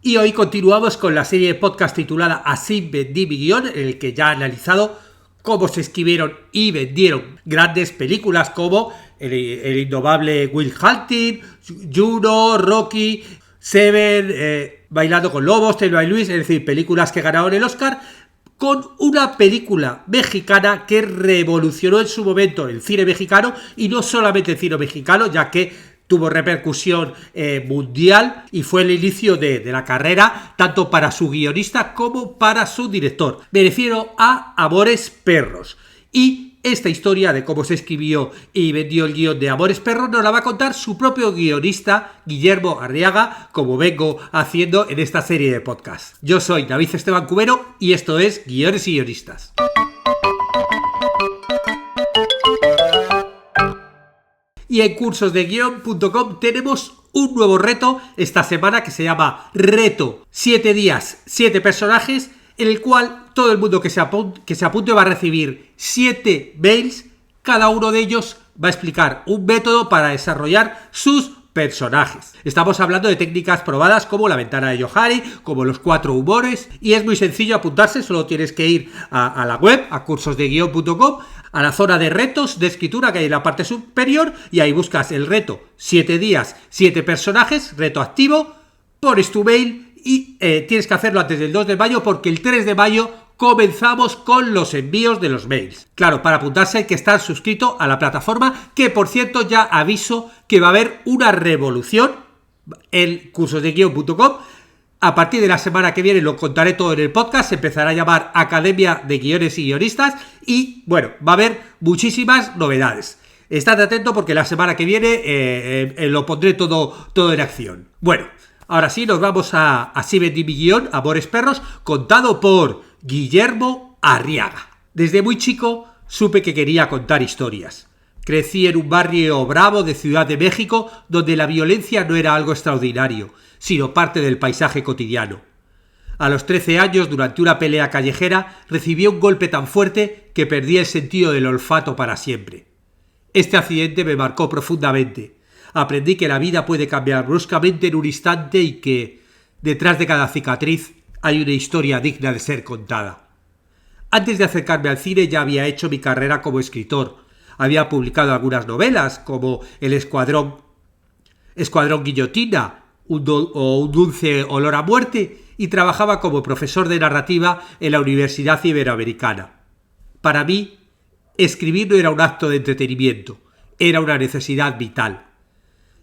Y hoy continuamos con la serie de podcast titulada Así vendí mi guión, en el que ya he analizado cómo se escribieron y vendieron grandes películas como el indomable Will Hunting, Juno, Rocky, Seven, Bailando con Lobos, Thelma y Luis, es decir, películas que ganaron el Oscar, con una película mexicana que revolucionó en su momento el cine mexicano, y no solamente el cine mexicano, ya que tuvo repercusión mundial y fue el inicio de la carrera tanto para su guionista como para su director. Me refiero a Amores Perros. Y esta historia de cómo se escribió y vendió el guión de Amores Perros nos la va a contar su propio guionista, Guillermo Arriaga, como vengo haciendo en esta serie de podcasts. Yo soy David Esteban Cubero y esto es Guiones y Guionistas. Y en cursosdeguion.com tenemos un nuevo reto esta semana que se llama Reto 7 días, 7 personajes, en el cual todo el mundo que se apunte va a recibir 7 mails. Cada uno de ellos va a explicar un método para desarrollar sus personajes. Estamos hablando de técnicas probadas como la ventana de Johari, como los 4 humores, y es muy sencillo apuntarse. Solo tienes que ir a la web, a cursosdeguion.com, a la zona de retos de escritura que hay en la parte superior, y ahí buscas el reto 7 días, 7 personajes, reto activo, pones tu mail y tienes que hacerlo antes del 2 de mayo porque el 3 de mayo comenzamos con los envíos de los mails. Claro, para apuntarse hay que estar suscrito a la plataforma, que por cierto ya aviso que va a haber una revolución en cursosdeguion.com. A partir de la semana que viene lo contaré todo en el podcast, se empezará a llamar Academia de Guiones y Guionistas y bueno, va a haber muchísimas novedades. Estad atento porque la semana que viene lo pondré todo en acción. Bueno, ahora sí, nos vamos a Así vendí mi guión, Amores Perros, contado por Guillermo Arriaga. Desde muy chico supe que quería contar historias. Crecí en un barrio bravo de Ciudad de México donde la violencia no era algo extraordinario, sino parte del paisaje cotidiano. A los 13 años, durante una pelea callejera, recibí un golpe tan fuerte que perdí el sentido del olfato para siempre. Este accidente me marcó profundamente. Aprendí que la vida puede cambiar bruscamente en un instante y que, detrás de cada cicatriz, hay una historia digna de ser contada. Antes de acercarme al cine ya había hecho mi carrera como escritor. Había publicado algunas novelas como El Escuadrón Guillotina o Un dulce olor a muerte, y trabajaba como profesor de narrativa en la Universidad Iberoamericana. Para mí, escribir no era un acto de entretenimiento, era una necesidad vital.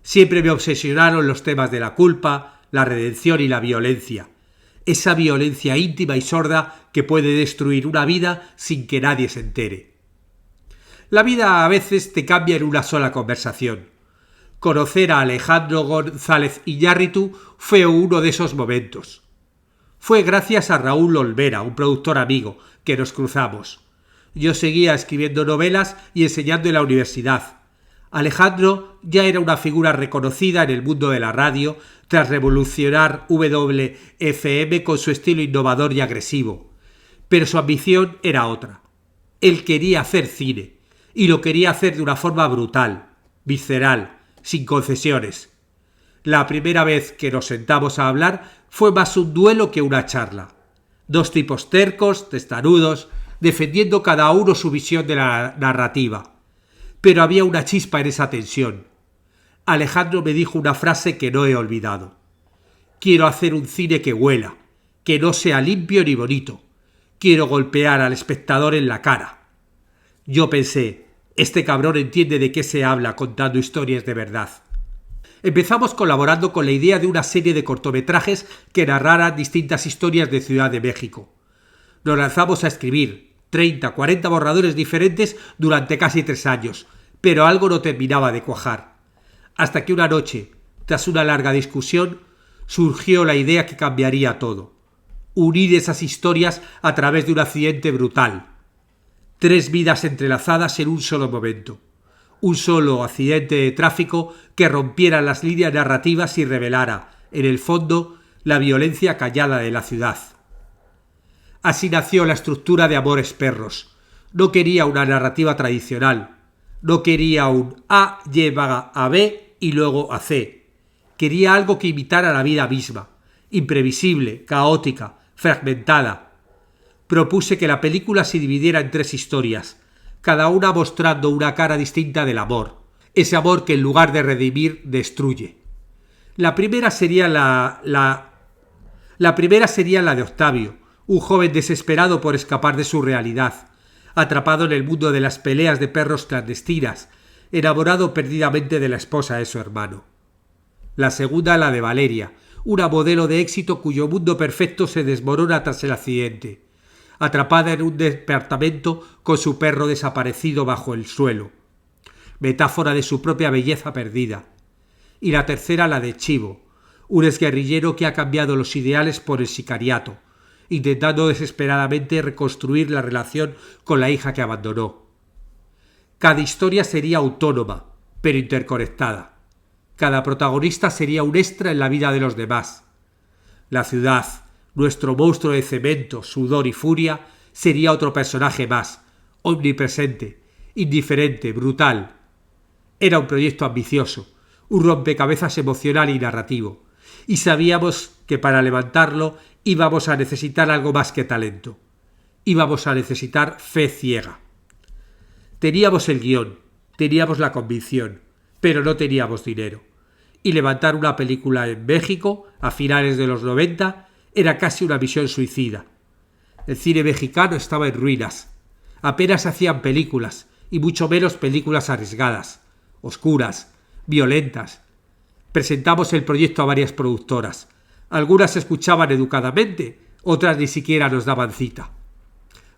Siempre me obsesionaron los temas de la culpa, la redención y la violencia. Esa violencia íntima y sorda que puede destruir una vida sin que nadie se entere. La vida a veces te cambia en una sola conversación. Conocer a Alejandro González Iñárritu fue uno de esos momentos. Fue gracias a Raúl Olvera, un productor amigo, que nos cruzamos. Yo seguía escribiendo novelas y enseñando en la universidad. Alejandro ya era una figura reconocida en el mundo de la radio tras revolucionar WFM con su estilo innovador y agresivo. Pero su ambición era otra. Él quería hacer cine, y lo quería hacer de una forma brutal, visceral, sin concesiones. La primera vez que nos sentamos a hablar fue más un duelo que una charla. Dos tipos tercos, testarudos, defendiendo cada uno su visión de la narrativa. Pero había una chispa en esa tensión. Alejandro me dijo una frase que no he olvidado. Quiero hacer un cine que huela, que no sea limpio ni bonito. Quiero golpear al espectador en la cara. Yo pensé, este cabrón entiende de qué se habla contando historias de verdad. Empezamos colaborando con la idea de una serie de cortometrajes que narraran distintas historias de Ciudad de México. Nos lanzamos a escribir 30, 40 borradores diferentes durante casi 3 años, pero algo no terminaba de cuajar. Hasta que una noche, tras una larga discusión, surgió la idea que cambiaría todo. Unir esas historias a través de un accidente brutal. 3 vidas entrelazadas en un solo momento. Un solo accidente de tráfico que rompiera las líneas narrativas y revelara, en el fondo, la violencia callada de la ciudad. Así nació la estructura de Amores Perros. No quería una narrativa tradicional. No quería un A lleva a B y luego a C. Quería algo que imitara la vida misma, imprevisible, caótica, fragmentada. Propuse que la película se dividiera en 3 historias, cada una mostrando una cara distinta del amor, ese amor que en lugar de redimir, destruye. La primera sería la de Octavio, un joven desesperado por escapar de su realidad, atrapado en el mundo de las peleas de perros clandestinas, enamorado perdidamente de la esposa de su hermano. La segunda, la de Valeria, una modelo de éxito cuyo mundo perfecto se desmorona tras el accidente, atrapada en un departamento con su perro desaparecido bajo el suelo, metáfora de su propia belleza perdida. Y la tercera, la de Chivo, un exguerrillero que ha cambiado los ideales por el sicariato, intentando desesperadamente reconstruir la relación con la hija que abandonó. Cada historia sería autónoma, pero interconectada. Cada protagonista sería un extra en la vida de los demás. La ciudad, nuestro monstruo de cemento, sudor y furia, sería otro personaje más, omnipresente, indiferente, brutal. Era un proyecto ambicioso, un rompecabezas emocional y narrativo, y sabíamos que para levantarlo íbamos a necesitar algo más que talento. Íbamos a necesitar fe ciega. Teníamos el guión, teníamos la convicción, pero no teníamos dinero. Y levantar una película en México, a finales de los 90, era casi una misión suicida. El cine mexicano estaba en ruinas. Apenas hacían películas, y mucho menos películas arriesgadas, oscuras, violentas. Presentamos el proyecto a varias productoras. Algunas escuchaban educadamente, otras ni siquiera nos daban cita.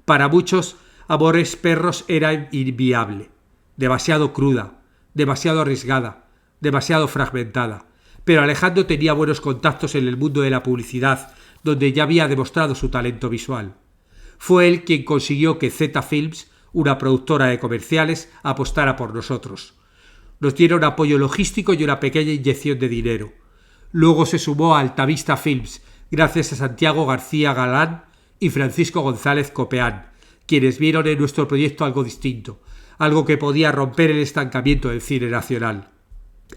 Para muchos, Amores Perros era inviable, demasiado cruda, demasiado arriesgada, demasiado fragmentada. Pero Alejandro tenía buenos contactos en el mundo de la publicidad, donde ya había demostrado su talento visual. Fue él quien consiguió que Z Films, una productora de comerciales, apostara por nosotros. Nos dieron apoyo logístico y una pequeña inyección de dinero. Luego se sumó a Altavista Films, gracias a Santiago García Galán y Francisco González Copeán, quienes vieron en nuestro proyecto algo distinto, algo que podía romper el estancamiento del cine nacional.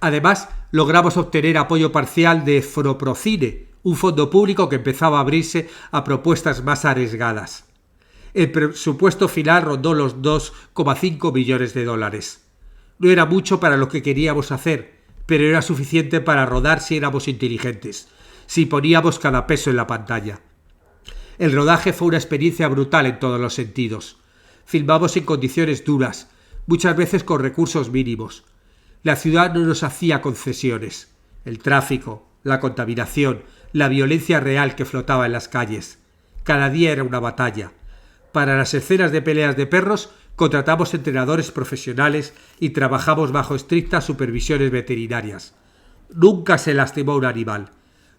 Además, logramos obtener apoyo parcial de Foroprocine, un fondo público que empezaba a abrirse a propuestas más arriesgadas. El presupuesto final rondó los 2,5 millones de dólares. No era mucho para lo que queríamos hacer, pero era suficiente para rodar si éramos inteligentes, si poníamos cada peso en la pantalla. El rodaje fue una experiencia brutal en todos los sentidos. Filmamos en condiciones duras, muchas veces con recursos mínimos. La ciudad no nos hacía concesiones. El tráfico, la contaminación, la violencia real que flotaba en las calles. Cada día era una batalla. Para las escenas de peleas de perros contratamos entrenadores profesionales y trabajamos bajo estrictas supervisiones veterinarias. Nunca se lastimó un animal.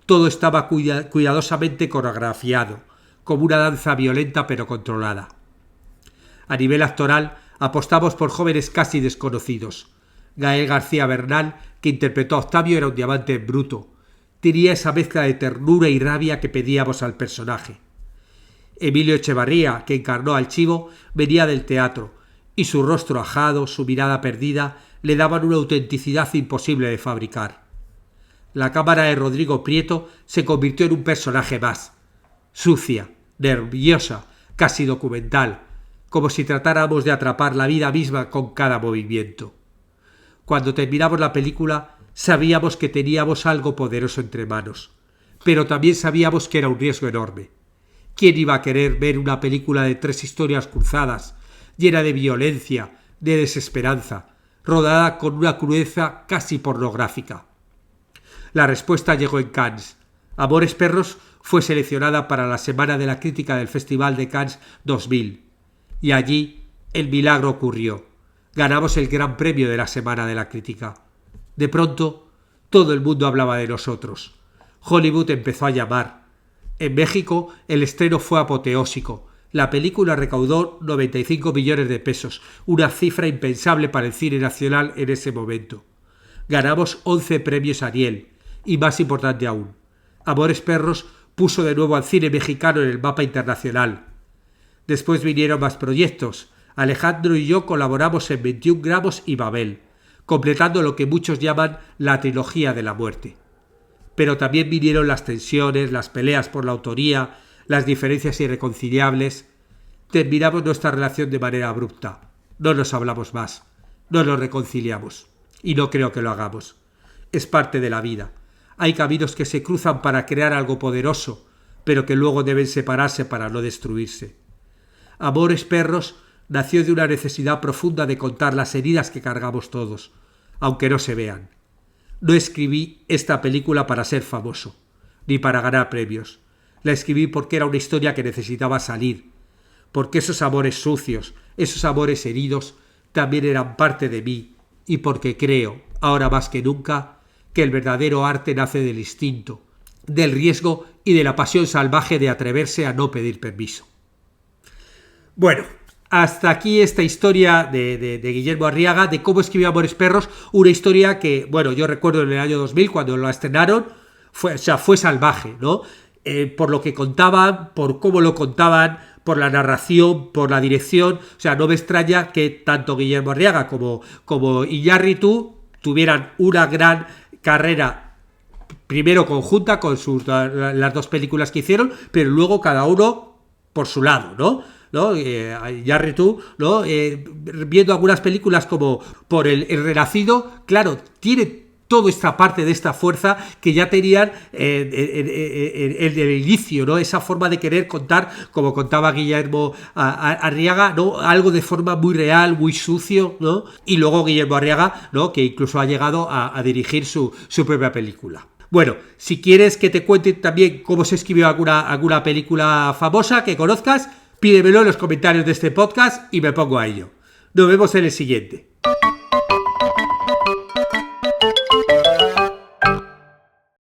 Todo estaba cuidadosamente coreografiado, como una danza violenta pero controlada. A nivel actoral, apostamos por jóvenes casi desconocidos. Gael García Bernal, que interpretó a Octavio, era un diamante en bruto. Tenía esa mezcla de ternura y rabia que pedíamos al personaje. Emilio Echevarría, que encarnó al Chivo, venía del teatro, y su rostro ajado, su mirada perdida, le daban una autenticidad imposible de fabricar. La cámara de Rodrigo Prieto se convirtió en un personaje más, sucia, nerviosa, casi documental, como si tratáramos de atrapar la vida misma con cada movimiento. Cuando terminamos la película, sabíamos que teníamos algo poderoso entre manos, pero también sabíamos que era un riesgo enorme. ¿Quién iba a querer ver una película de 3 historias cruzadas, llena de violencia, de desesperanza, rodada con una crudeza casi pornográfica? La respuesta llegó en Cannes. Amores Perros fue seleccionada para la Semana de la Crítica del Festival de Cannes 2000. Y allí el milagro ocurrió. Ganamos el gran premio de la Semana de la Crítica. De pronto, todo el mundo hablaba de nosotros. Hollywood empezó a llamar. En México, el estreno fue apoteósico. La película recaudó 95 millones de pesos, una cifra impensable para el cine nacional en ese momento. Ganamos 11 premios Ariel, y más importante aún, Amores Perros puso de nuevo al cine mexicano en el mapa internacional. Después vinieron más proyectos. Alejandro y yo colaboramos en 21 gramos y Babel, completando lo que muchos llaman la trilogía de la muerte. pero también vinieron las tensiones, las peleas por la autoría, las diferencias irreconciliables. Terminamos nuestra relación de manera abrupta. No nos hablamos más, no nos reconciliamos, y no creo que lo hagamos. Es parte de la vida. Hay caminos que se cruzan para crear algo poderoso, pero que luego deben separarse para no destruirse. Amores Perros nació de una necesidad profunda de contar las heridas que cargamos todos, aunque no se vean. No escribí esta película para ser famoso, ni para ganar premios. La escribí porque era una historia que necesitaba salir, porque esos amores sucios, esos amores heridos, también eran parte de mí, y porque creo, ahora más que nunca, que el verdadero arte nace del instinto, del riesgo y de la pasión salvaje de atreverse a no pedir permiso. Bueno, hasta aquí esta historia de Guillermo Arriaga, de cómo escribió Amores Perros, una historia que, bueno, yo recuerdo en el año 2000, cuando lo estrenaron, fue salvaje, ¿no? Por lo que contaban, por cómo lo contaban, por la narración, por la dirección. O sea, no me extraña que tanto Guillermo Arriaga como Iñárritu tuvieran una gran carrera, primero conjunta con las dos películas que hicieron, pero luego cada uno por su lado, ¿no? Iñárritu, ¿no? Viendo algunas películas como por el Renacido, claro, tiene toda esta parte de esta fuerza que ya tenían en el inicio, ¿no? Esa forma de querer contar, como contaba Guillermo Arriaga, ¿no? Algo de forma muy real, muy sucio, ¿no? Y luego Guillermo Arriaga, ¿no? Que incluso ha llegado a dirigir su propia película. Bueno, si quieres que te cuente también cómo se escribió alguna película famosa que conozcas, pídemelo en los comentarios de este podcast y me pongo a ello. Nos vemos en el siguiente.